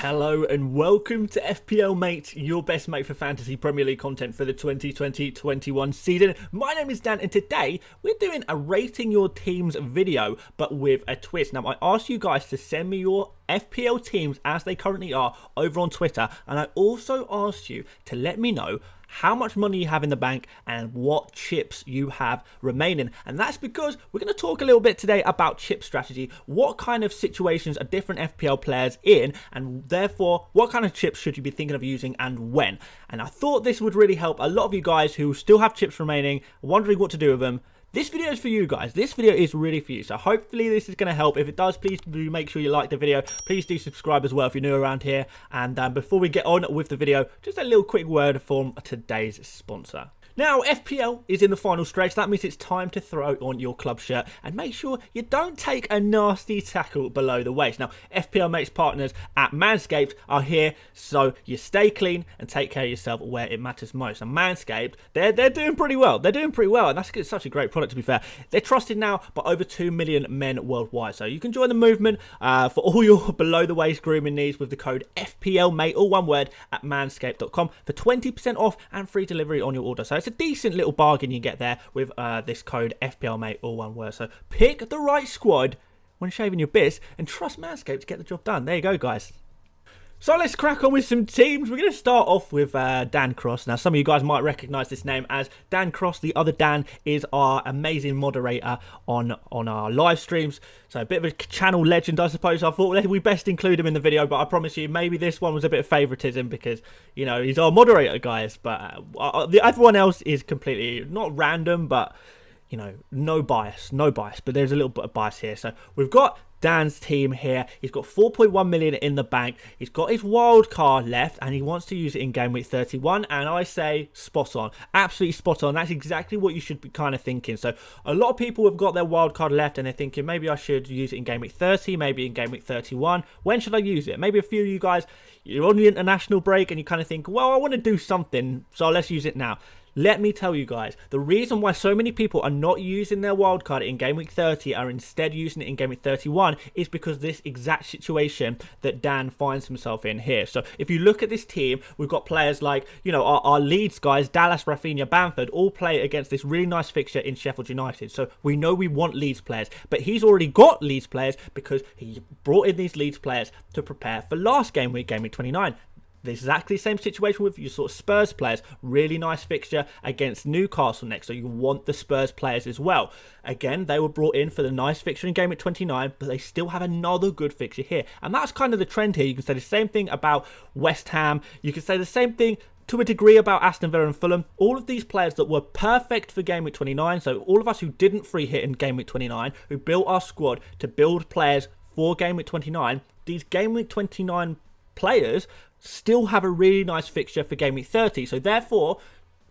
Hello and welcome to FPL Mate, your best mate for fantasy Premier League content for the 2020-21 season. My name is Dan and today we're doing a rating your teams video but with a twist. Now I asked you guys to send me your FPL teams as they currently are over on Twitter, and I also asked you to let me know how much money you have in the bank and what chips you have remaining. And that's because we're going to talk a little bit today about chip strategy, what kind of situations are different FPL players in, and therefore what kind of chips should you be thinking of using and when. And I thought this would really help a lot of you guys who still have chips remaining, wondering what to do with them. This video is for you guys. This video is really for you. So hopefully this is going to help. If it does, please do make sure you like the video. Please do subscribe as well if you're new around here. And before we get on with the video, just a little quick word from today's sponsor. Now, FPL is in the final stretch. That means it's time to throw on your club shirt and make sure you don't take a nasty tackle below the waist. Now, FPL Mates partners at Manscaped are here so you stay clean and take care of yourself where it matters most. And Manscaped, they're doing pretty well. They're doing pretty well, and that's such a great product, to be fair. They're trusted now by over 2 million men worldwide. So you can join the movement for all your below-the-waist grooming needs with the code FPLMate, all one word, at manscaped.com for 20% off and free delivery on your order. So it's a decent little bargain you get there with this code FPLMate, all one word. So pick the right squad when shaving your bits and trust Manscaped to get the job done. There you go, guys. So let's crack on with some teams. We're going to start off with Dan Cross. Now, some of you guys might recognise this name as Dan Cross. The other Dan is our amazing moderator on our live streams. So a bit of a channel legend, I suppose. I thought we best include him in the video, but I promise you, maybe this one was a bit of favouritism because, you know, he's our moderator, guys. But everyone else is completely, not random, but, you know, no bias. But there's a little bit of bias here. So we've got Dan's team here. He's got 4.1 million in the bank. He's got his wild card left and he wants to use it in game week 31, and I say spot on, absolutely spot on. That's exactly what you should be kind of thinking. So a lot of people have got their wild card left and they're thinking maybe I should use it in game week 30, maybe in game week 31. When should I use it? Maybe a few of you guys, you're on the international break and you kind of think, well, I want to do something, so let's use it now. Let me tell you guys, the reason why so many people are not using their wildcard in Game Week 30, are instead using it in Game Week 31, is because this exact situation that Dan finds himself in here. So if you look at this team, we've got players like, you know, our Leeds guys, Dallas, Rafinha, Bamford, all play against this really nice fixture in Sheffield United. So we know we want Leeds players, but he's already got Leeds players because he brought in these Leeds players to prepare for last game week, Game Week 29. The exactly same situation with your sort of Spurs players. Really nice fixture against Newcastle next, so you want the Spurs players as well. Again, they were brought in for the nice fixture in Game Week 29, but they still have another good fixture here. And that's kind of the trend here. You can say the same thing about West Ham. You can say the same thing to a degree about Aston Villa and Fulham. All of these players that were perfect for Game Week 29, so all of us who didn't free hit in Game Week 29, who built our squad to build players for Game Week 29, these Game Week 29 players still have a really nice fixture for Game Week 30. So therefore,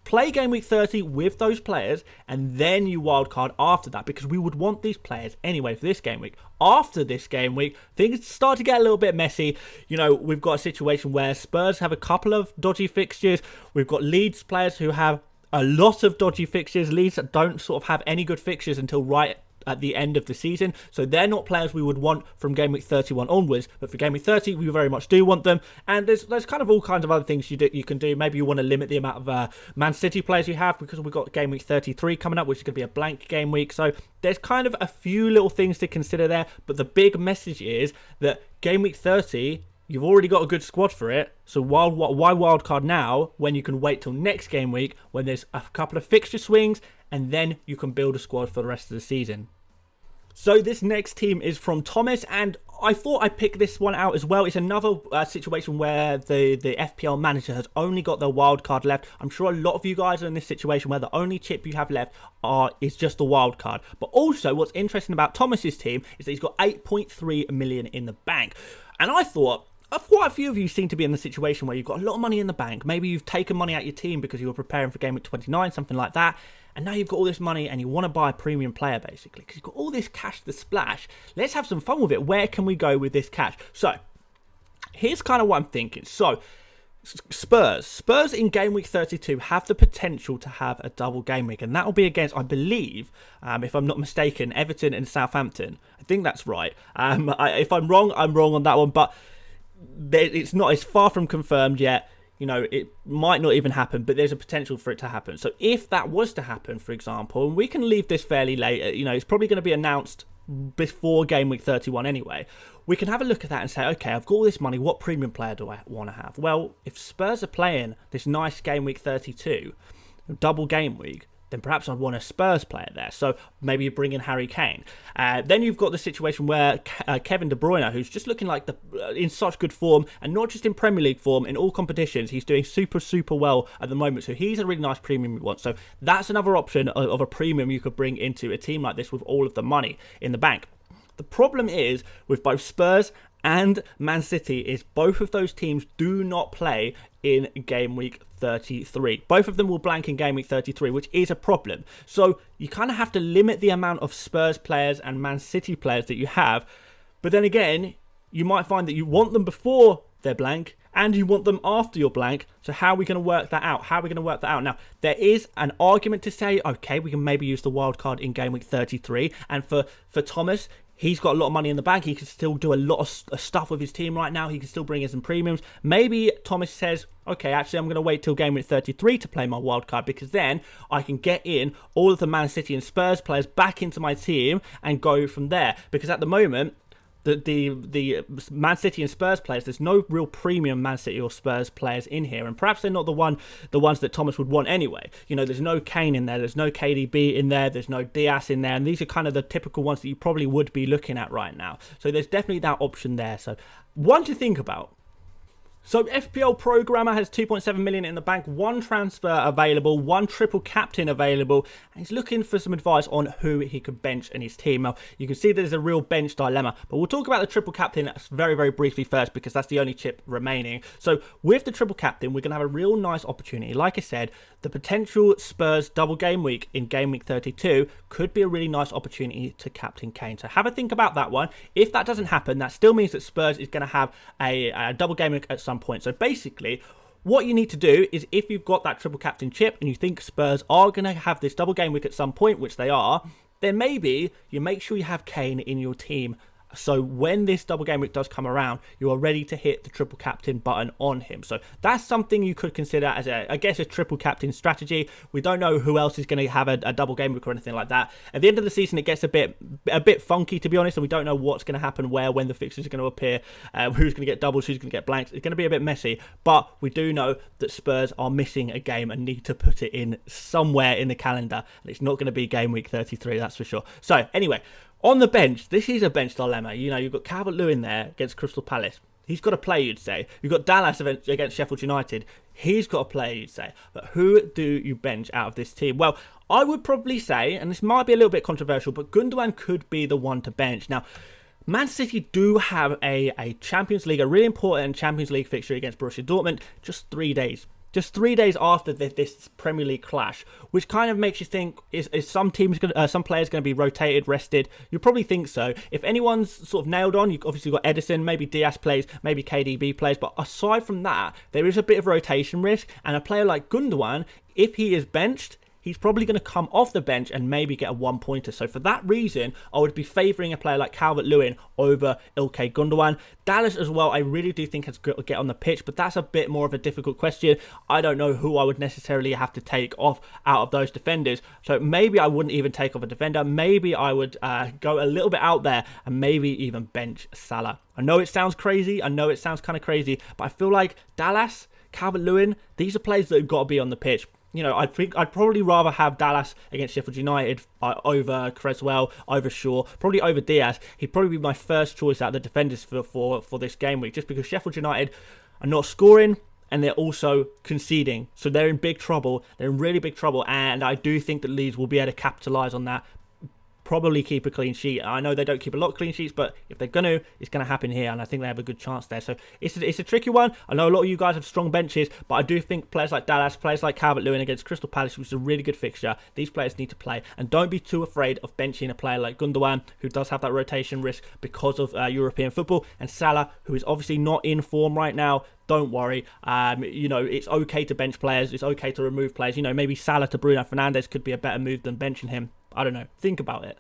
play Game Week 30 with those players and then you wildcard after that, because we would want these players anyway for this game week. After this game week, things start to get a little bit messy. You know, we've got a situation where Spurs have a couple of dodgy fixtures. We've got Leeds players who have a lot of dodgy fixtures. Leeds don't sort of have any good fixtures until right at the end of the season, so they're not players we would want from Game Week 31 onwards, but for Game Week 30 we very much do want them. And there's kind of all kinds of other things you can do. Maybe you want to limit the amount of Man City players you have, because we've got Game Week 33 coming up, which is going to be a blank game week. So there's kind of a few little things to consider there, but the big message is that Game Week 30, you've already got a good squad for it, so why wildcard now when you can wait till next game week when there's a couple of fixture swings and then you can build a squad for the rest of the season. So this next team is from Thomas, and I thought I'd pick this one out as well. It's another situation where the FPL manager has only got their wild card left. I'm sure a lot of you guys are in this situation where the only chip you have left is just the wild card. But also what's interesting about Thomas's team is that he's got 8.3 million in the bank. And I thought, quite a few of you seem to be in the situation where you've got a lot of money in the bank. Maybe you've taken money out of your team because you were preparing for Game Week 29, something like that. And now you've got all this money and you want to buy a premium player, basically, because you've got all this cash to splash. Let's have some fun with it. Where can we go with this cash? So here's kind of what I'm thinking. So Spurs in Game Week 32 have the potential to have a double game week, and that will be against, I believe, if I'm not mistaken, Everton and Southampton. I think that's right. If I'm wrong on that one, but it's far from confirmed yet. You know, it might not even happen, but there's a potential for it to happen. So if that was to happen, for example, and we can leave this fairly late, you know, it's probably going to be announced before Game Week 31 anyway, we can have a look at that and say, okay, I've got all this money, what premium player do I want to have? Well, if Spurs are playing this nice Game Week 32, double game week, then perhaps I'd want a Spurs player there. So maybe you bring in Harry Kane. Then you've got the situation where Kevin De Bruyne, who's just looking like in such good form, and not just in Premier League form, in all competitions, he's doing super well at the moment. So he's a really nice premium you want. So that's another option of a premium you could bring into a team like this with all of the money in the bank. The problem is with both Spurs and Man City is both of those teams do not play in Game Week 33. Both of them will blank in Game Week 33, which is a problem. So you kind of have to limit the amount of Spurs players and Man City players that you have. But then again, you might find that you want them before they're blank and you want them after you're blank. So how are we going to work that out? Now, there is an argument to say, okay, we can maybe use the wild card in Game Week 33. And for Thomas, he's got a lot of money in the bank. He can still do a lot of stuff with his team right now. He can still bring in some premiums. Maybe Thomas says, okay, actually, I'm going to wait till Game Week 33 to play my wildcard because then I can get in all of the Man City and Spurs players back into my team and go from there. Because at the moment, the Man City and Spurs players, there's no real premium Man City or Spurs players in here, and perhaps they're not the ones that Thomas would want anyway. You know, there's no Kane in there, there's no KDB in there, there's no Diaz in there, and these are kind of the typical ones that you probably would be looking at right now. So there's definitely that option there. So one to think about. So FPL Programmer has 2.7 million in the bank, one transfer available, one triple captain available, and he's looking for some advice on who he could bench in his team. Now, you can see there's a real bench dilemma, but we'll talk about the triple captain very briefly first because that's the only chip remaining. So with the triple captain, we're going to have a real nice opportunity. Like I said, the potential Spurs double game week in Game Week 32 could be a really nice opportunity to captain Kane. So have a think about that one. If that doesn't happen, that still means that Spurs is going to have a double game week at some point. So basically, what you need to do is if you've got that triple captain chip and you think Spurs are going to have this double game week at some point, which they are, then maybe you make sure you have Kane in your team. So when this double game week does come around, you are ready to hit the triple captain button on him. So that's something you could consider as I guess a triple captain strategy. We don't know who else is going to have a double game week or anything like that. At the end of the season, it gets a bit funky, to be honest, and we don't know what's going to happen when the fixtures are going to appear, who's going to get doubles, who's going to get blanks. It's going to be a bit messy, but we do know that Spurs are missing a game and need to put it in somewhere in the calendar, and it's not going to be Game Week 33, that's for sure. So anyway, on the bench, this is a bench dilemma. You know, you've got Calvert-Lewin there against Crystal Palace. He's got to play, you'd say. You've got Dallas against Sheffield United. He's got to play, you'd say. But who do you bench out of this team? Well, I would probably say, and this might be a little bit controversial, but Gundogan could be the one to bench. Now, Man City do have a Champions League, a really important Champions League fixture against Borussia Dortmund, just 3 days. Just 3 days after this Premier League clash, which kind of makes you think, is some players going to be rotated, rested? You probably think so. If anyone's sort of nailed on, you've obviously got Edison, maybe Diaz plays, maybe KDB plays, but aside from that, there is a bit of rotation risk, and a player like Gundogan, if he is benched, he's probably going to come off the bench and maybe get a one-pointer. So for that reason, I would be favouring a player like Calvert-Lewin over Ilkay Gundogan. Dallas as well, I really do think has got to get on the pitch, but that's a bit more of a difficult question. I don't know who I would necessarily have to take off out of those defenders. So maybe I wouldn't even take off a defender. Maybe I would go a little bit out there and maybe even bench Salah. I know it sounds crazy. I know it sounds kind of crazy, but I feel like Dallas, Calvert-Lewin, these are players that have got to be on the pitch. You know, I think I'd probably rather have Dallas against Sheffield United over Creswell, over Shaw, probably over Diaz. He'd probably be my first choice out of the defenders for this game week, just because Sheffield United are not scoring and they're also conceding. So they're in big trouble. They're in really big trouble, and I do think that Leeds will be able to capitalise on that. Probably keep a clean sheet. I know they don't keep a lot of clean sheets, but if they're going to, it's going to happen here, and I think they have a good chance there. So it's a tricky one. I know a lot of you guys have strong benches, but I do think players like Dallas, players like Calvert-Lewin against Crystal Palace, which is a really good fixture, these players need to play. And don't be too afraid of benching a player like Gundogan, who does have that rotation risk because of European football, and Salah, who is obviously not in form right now. Don't worry. You know, it's okay to bench players. It's okay to remove players. You know, maybe Salah to Bruno Fernandes could be a better move than benching him. I don't know. Think about it.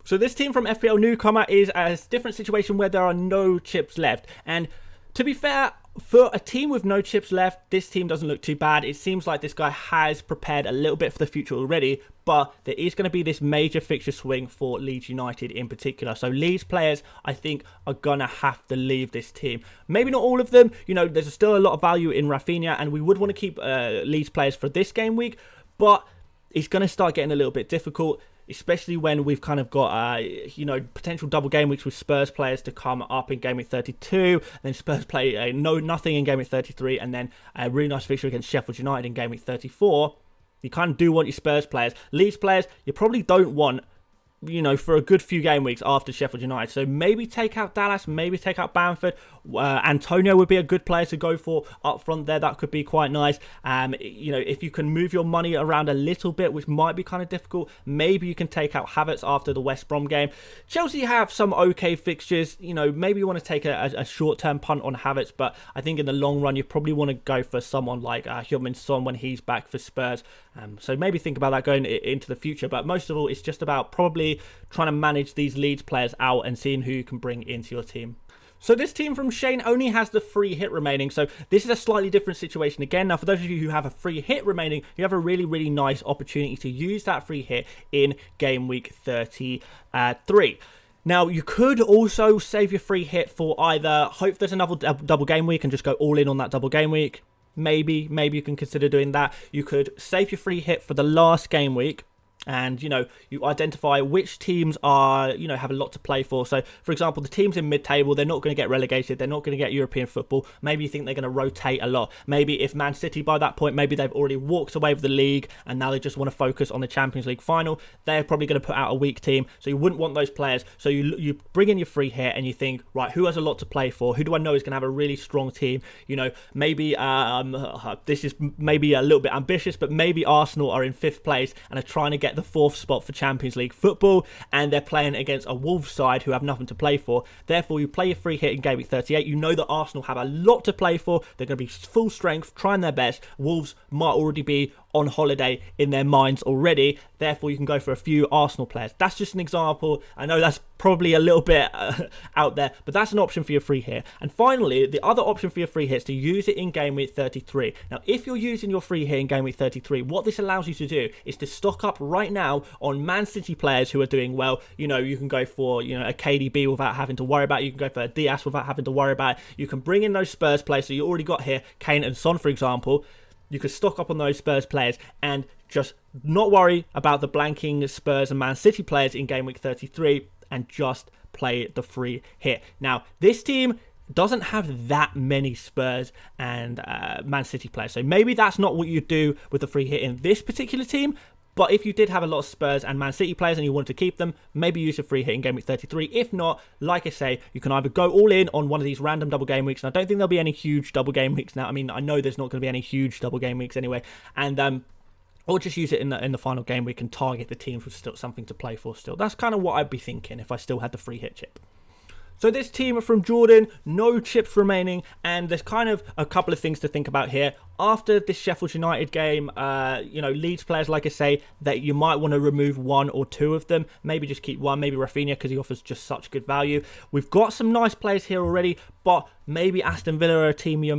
So this team from FPL Newcomer is a different situation where there are no chips left. And To be fair, for a team with no chips left, this team doesn't look too bad. It seems like this guy has prepared a little bit for the future already, but there is going to be this major fixture swing for Leeds United in particular. So Leeds players, I think, are going to have to leave this team. Maybe not all of them. You know, there's still a lot of value in Rafinha, and we would want to keep Leeds players for this game week, but it's going to start getting a little bit difficult, especially when we've kind of got, you know, potential double game weeks with Spurs players to come up in game week 32, and then Spurs play nothing in game week 33, and then a really nice fixture against Sheffield United in game week 34. You kind of do want your Spurs players. Leeds players, you probably don't want, you know, for a good few game weeks after Sheffield United. So maybe take out Dallas, maybe take out Bamford. Antonio would be a good player to go for up front there. That could be quite nice. You know, if you can move your money around a little bit, which might be kind of difficult, maybe you can take out Havertz after the West Brom game. Chelsea have some okay fixtures. You know, maybe you want to take a short-term punt on Havertz, but I think in the long run, you probably want to go for someone like Heung-min Son when he's back for Spurs. So maybe think about that going into the future. But most of all, it's just about probably trying to manage these Leeds players out and seeing who you can bring into your team. So this team from Shane only has the free hit remaining. So this is a slightly different situation again. Now, for those of you who have a free hit remaining, you have a really, really nice opportunity to use that free hit in game week 33. Now, you could also save your free hit for either hope there's another double game week and just go all in on that double game week. Maybe you can consider doing that. You could save your free hit for the last game week. And, you know, you identify which teams are, you know, have a lot to play for. So, for example, the teams in mid-table, they're not going to get relegated. They're not going to get European football. Maybe you think they're going to rotate a lot. Maybe if Man City, by that point, maybe they've already walked away with the league and now they just want to focus on the Champions League final. They're probably going to put out a weak team. So you wouldn't want those players. So you bring in your free hit and you think, right, who has a lot to play for? Who do I know is going to have a really strong team? You know, maybe this is maybe a little bit ambitious, but maybe Arsenal are in 5th place and are trying to get the 4th spot for Champions League football, and they're playing against a Wolves side who have nothing to play for. Therefore, you play your free hit in game week 38. You know that Arsenal have a lot to play for. They're going to be full strength, trying their best. Wolves might already be on holiday in their minds already. Therefore, you can go for a few Arsenal players. That's just an example. I know that's probably a little bit out there, but that's an option for your free hit. And finally, the other option for your free hit is to use it in game week 33. Now, if you're using your free hit in game week 33, what this allows you to do is to stock up right now on Man City players who are doing well. You know, you can go for, you know, a KDB without having to worry about it. You can go for a Diaz without having to worry about it. You can bring in those Spurs players. So you already got here Kane and Son, for example. You could stock up on those Spurs players and just not worry about the blanking Spurs and Man City players in game week 33 and just play the free hit. Now, this team doesn't have that many Spurs and Man City players. So maybe that's not what you do with the free hit in this particular team. But if you did have a lot of Spurs and Man City players and you wanted to keep them, maybe use a free hit in game week 33. If not, like I say, you can either go all in on one of these random double game weeks, and I don't think there'll be any huge double game weeks now. I mean, I know there's not going to be any huge double game weeks anyway, and or just use it in the final game week and target the teams with still something to play for still. That's kind of what I'd be thinking if I still had the free hit chip. So this team from Jordan, no chips remaining, and there's kind of a couple of things to think about here. After this Sheffield United game, you know, Leeds players, like I say, that you might want to remove one or two of them. Maybe just keep one, maybe Rafinha, because he offers just such good value. We've got some nice players here already, but maybe Aston Villa are a team you're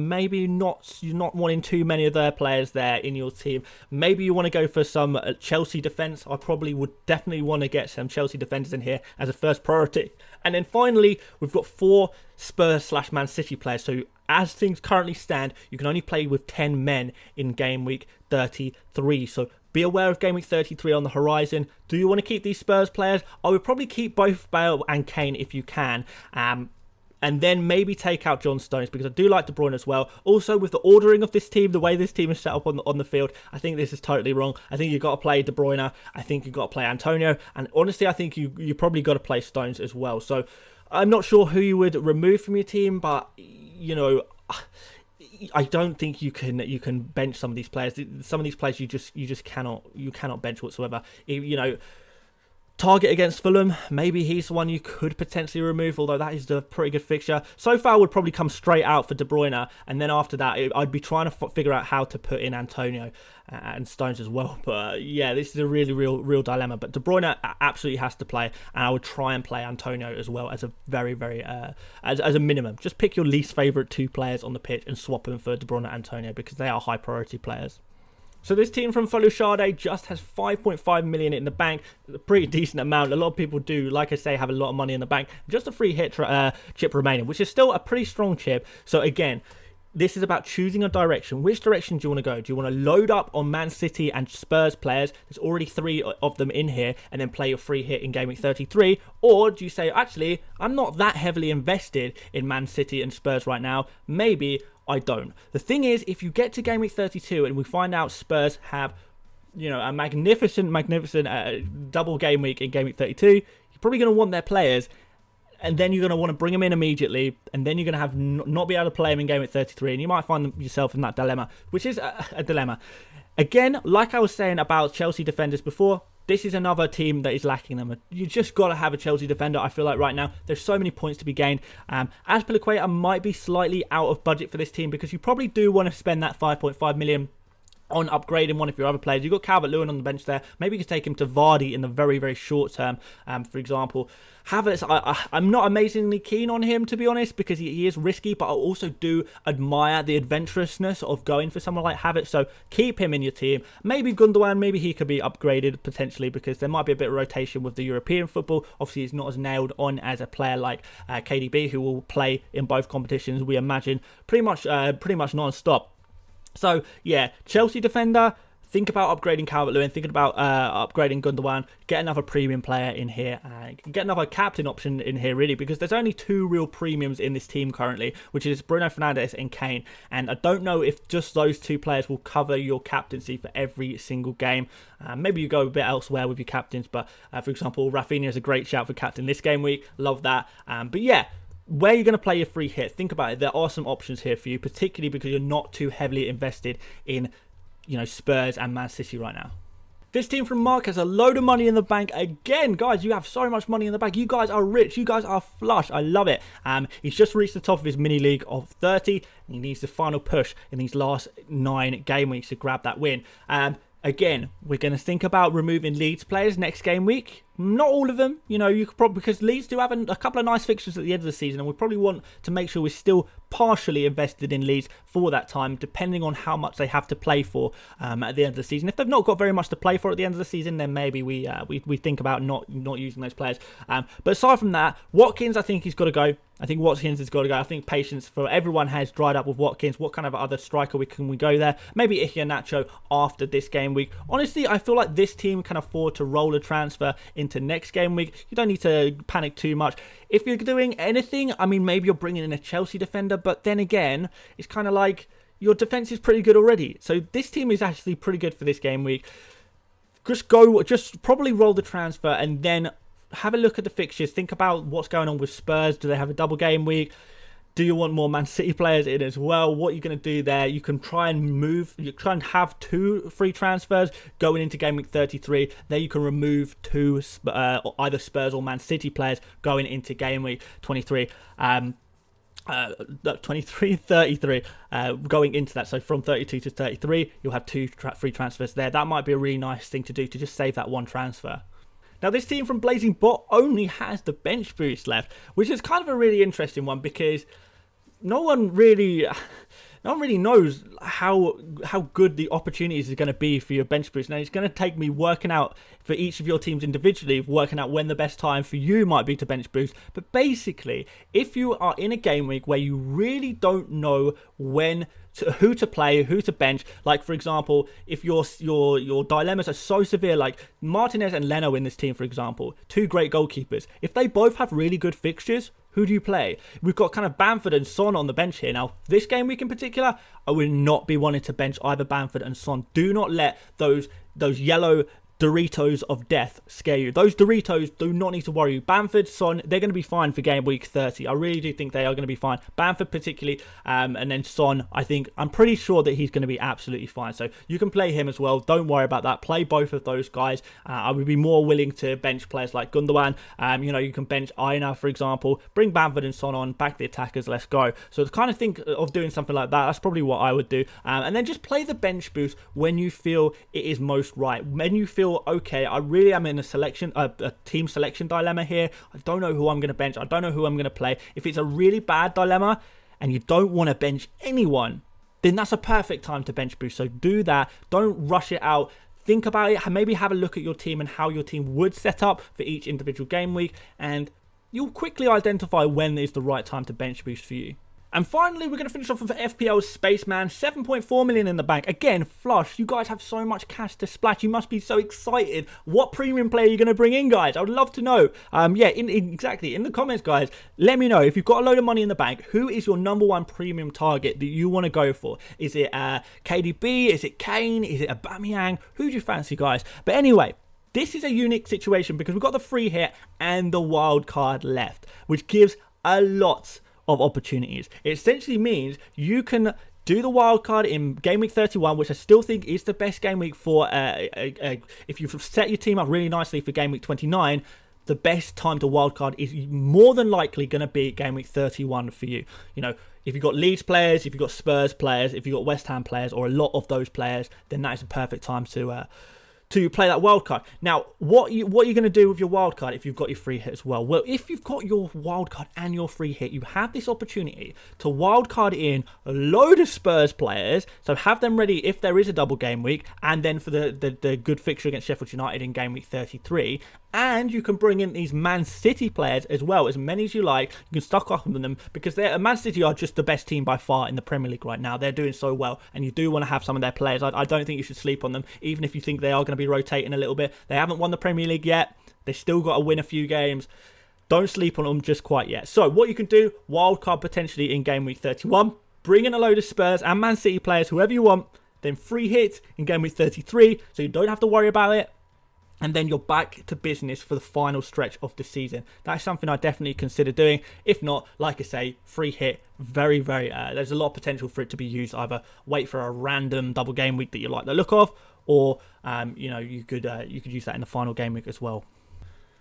not wanting too many of their players there in your team. Maybe you want to go for some Chelsea defence. I probably would definitely want to get some Chelsea defenders in here as a first priority. And then finally, we've got 4 Spurs/Man City players. So as things currently stand, you can only play with 10 men in game week 33. So be aware of game week 33 on the horizon. Do you want to keep these Spurs players? I would probably keep both Bale and Kane if you can. And then maybe take out John Stones, because I do like De Bruyne as well. Also, with the ordering of this team, the way this team is set up on the field, I think this is totally wrong. I think you've got to play De Bruyne. I think you've got to play Antonio. And honestly, I think you probably got to play Stones as well. So I'm not sure who you would remove from your team, but, you know, I don't think you can bench some of these players. Some of these players you just cannot bench whatsoever. You know, Target against Fulham, maybe he's the one you could potentially remove, although that is a pretty good fixture. So far would probably come straight out for De Bruyne, and then after that, I'd be trying to figure out how to put in Antonio and Stones as well. But yeah, this is a really real dilemma. But De Bruyne absolutely has to play, and I would try and play Antonio as well as a very as a minimum. Just pick your least favourite 2 players on the pitch and swap them for De Bruyne and Antonio, because they are high priority players. So this team from Folasade just has 5.5 million in the bank, a pretty decent amount. A lot of people do, like I say, have a lot of money in the bank. Just a free hit chip remaining, which is still a pretty strong chip. So again, this is about choosing a direction. Which direction do you want to go? Do you want to load up on Man City and Spurs players? There's already 3 of them in here, and then play your free hit in Gameweek 33. Or do you say, actually, I'm not that heavily invested in Man City and Spurs right now. Maybe I don't. The thing is, if you get to Gameweek 32 and we find out Spurs have, you know, a magnificent double game week in Gameweek 32, you're probably going to want their players, and then you're going to want to bring them in immediately, and then you're going to have not be able to play them in Gameweek 33, and you might find yourself in that dilemma, which is a dilemma. Again, like I was saying about Chelsea defenders before, this is another team that is lacking them. You just got to have a Chelsea defender, I feel like, right now. There's so many points to be gained. Azpilicueta might be slightly out of budget for this team, because you probably do want to spend that 5.5 million on upgrading one of your other players. You've got Calvert-Lewin on the bench there. Maybe you could take him to Vardy in the very short term, for example. Havertz, I'm not amazingly keen on him, to be honest, because he is risky, but I also do admire the adventurousness of going for someone like Havertz, so keep him in your team. Maybe Gundogan, maybe he could be upgraded potentially, because there might be a bit of rotation with the European football. Obviously, he's not as nailed on as a player like KDB, who will play in both competitions, we imagine, pretty much non-stop. So, yeah, Chelsea defender, think about upgrading Calvert-Lewin, thinking about upgrading Gundogan, get another premium player in here, get another captain option in here, really, because there's only 2 real premiums in this team currently, which is Bruno Fernandes and Kane, and I don't know if just those 2 players will cover your captaincy for every single game. Maybe you go a bit elsewhere with your captains, but for example, Rafinha is a great shout for captain this game week, love that, but yeah, where you're going to play your free hit, think about it. There are some options here for you, particularly because you're not too heavily invested in, you know, Spurs and Man City right now. This team from Mark has a load of money in the bank. Again, guys, you have so much money in the bank. You guys are rich. You guys are flush. I love it. He's just reached the top of his mini league of 30. And he needs the final push in these last 9 game weeks to grab that win. Again, we're going to think about removing Leeds players next game week. Not all of them, you know, you could probably, because Leeds do have a couple of nice fixtures at the end of the season, and we probably want to make sure we're still partially invested in Leeds for that time, depending on how much they have to play for at the end of the season. If they've not got very much to play for at the end of the season, then maybe we think about not using those players. But aside from that, Watkins, I think he's got to go. I think Watkins has got to go. I think patience for everyone has dried up with Watkins. What kind of other striker can we go there? Maybe Iheanacho after this game week. Honestly, I feel like this team can afford to roll a transfer into next game week. You don't need to panic too much. If you're doing anything, I mean, maybe you're bringing in a Chelsea defender, but then again, it's kind of like your defense is pretty good already. So this team is actually pretty good for this game week. Just probably roll the transfer and then have a look at the fixtures. Think about what's going on with Spurs. Do they have a double game week? Do you want more Man City players in as well? What are you going to do there? You can try and have 2 free transfers going into Game Week 33. There you can remove 2 either Spurs or Man City players going into Game Week 23. 33 going into that. So from 32 to 33, you'll have 2 free transfers there. That might be a really nice thing to do, to just save that 1 transfer. Now, this team from Blazing Bot only has the bench boost left, which is kind of a really interesting one, because no one really knows how good the opportunities are going to be for your bench boost. Now, it's going to take me working out for each of your teams individually, working out when the best time for you might be to bench boost. But basically, if you are in a game week where you really don't know who to play, who to bench, like for example, if your dilemmas are so severe, like Martinez and Leno in this team, for example, 2 great goalkeepers, if they both have really good fixtures, who do you play? We've got kind of Bamford and Son on the bench here. Now, this game week in particular, I would not be wanting to bench either Bamford and Son. Do not let those yellow Doritos of death scare you. Those Doritos do not need to worry you. Bamford, Son, they're going to be fine for game week 30. I really do think they are going to be fine. Bamford particularly, and then Son, I'm pretty sure that he's going to be absolutely fine. So you can play him as well. Don't worry about that. Play both of those guys. I would be more willing to bench players like Gundogan. You can bench Aina, for example. Bring Bamford and Son on, back the attackers, let's go. So to kind of think of doing something like that, that's probably what I would do. And then just play the bench boost when you feel it is most right. When you feel, okay, I really am in a team selection dilemma here. I don't know who I'm going to bench. I don't know who I'm going to play. If it's a really bad dilemma and you don't want to bench anyone, then that's a perfect time to bench boost. So do that. Don't rush it out. Think about it. Maybe have a look at your team and how your team would set up for each individual game week, and you'll quickly identify when is the right time to bench boost for you. And finally, we're going to finish off with FPL Spaceman, 7.4 million in the bank. Again, flush. You guys have so much cash to splash. You must be so excited. What premium player are you going to bring in, guys? I would love to know. Exactly. In the comments, guys, let me know. If you've got a load of money in the bank, who is your #1 premium target that you want to go for? Is it KDB? Is it Kane? Is it Aubameyang? Who do you fancy, guys? But anyway, this is a unique situation because we've got the free hit and the wild card left, which gives a lot of opportunities. It essentially means you can do the wildcard in game week 31, which I still think is the best game week for if you've set your team up really nicely for game week 29. The best time to wildcard is more than likely going to be game week 31 for you. If you've got Leeds players, if you've got Spurs players, if you've got West Ham players, or a lot of those players, then that is a perfect time to play that wildcard. Now, what are you going to do with your wildcard if you've got your free hit as well? Well, if you've got your wildcard and your free hit, you have this opportunity to wildcard in a load of Spurs players, so have them ready if there is a double game week, and then for the good fixture against Sheffield United in game week 33. And you can bring in these Man City players as well, as many as you like. You can stock up on them because Man City are just the best team by far in the Premier League right now. They're doing so well, and you do want to have some of their players. I don't think you should sleep on them, even if you think they are going to be rotating a little bit. They haven't won the Premier League yet. They still got to win a few games. Don't sleep on them just quite yet. So what you can do, wildcard potentially in game week 31. Bring in a load of Spurs and Man City players, whoever you want. Then free hit in game week 33, so you don't have to worry about it. And then you're back to business for the final stretch of the season. That's something I definitely consider doing. If not, like I say, free hit, very, there's a lot of potential for it to be used. Either wait for a random double game week that you like the look of, or you could use that in the final game week as well.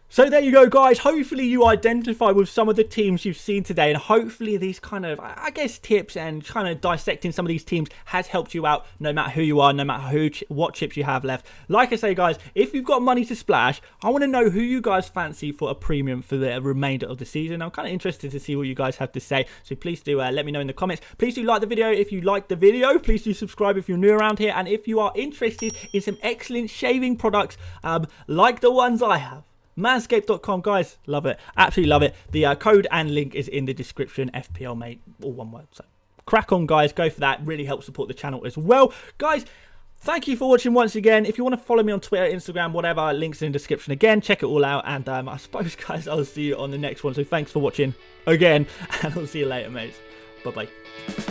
So there you go, guys. Hopefully you identify with some of the teams you've seen today, and hopefully these kind of, I guess, tips and kind of dissecting some of these teams has helped you out, no matter who you are, no matter what chips you have left. Like I say, guys, if you've got money to splash, I want to know who you guys fancy for a premium for the remainder of the season. I'm kind of interested to see what you guys have to say, so please do let me know in the comments. Please do like the video if you liked the video. Please do subscribe if you're new around here, and if you are interested in some excellent shaving products like the ones I have, Manscaped.com, guys, love it, absolutely love it. The code and link is in the description. FPL, mate, all one word. So crack on, guys, go for that. Really helps support the channel as well, guys. Thank you for watching once again. If you want to follow me on Twitter, Instagram, whatever, links in the description again. Check it all out, and I suppose, guys, I'll see you on the next one. So thanks for watching again, and I'll see you later, mates. Bye bye.